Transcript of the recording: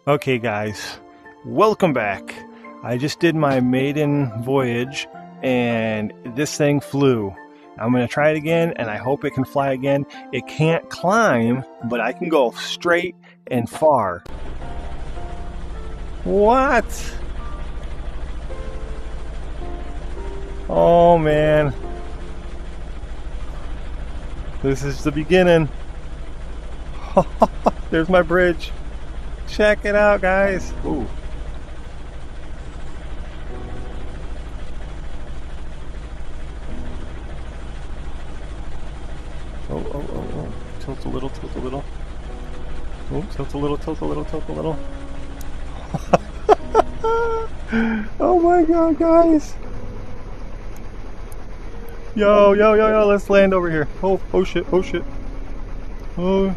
Okay guys, welcome back. I just did my maiden voyage and this thing flew. I'm going to try it again and I hope it can fly again. It can't climb, but I can go straight and far. What? Oh man. This is the beginning. There's my bridge. Check it out, guys. Ooh. Oh. Tilt a little, tilt a little. Oh, tilt a little, tilt a little, tilt a little. Oh my god, guys. Yo, let's land over here. Oh shit. Oh.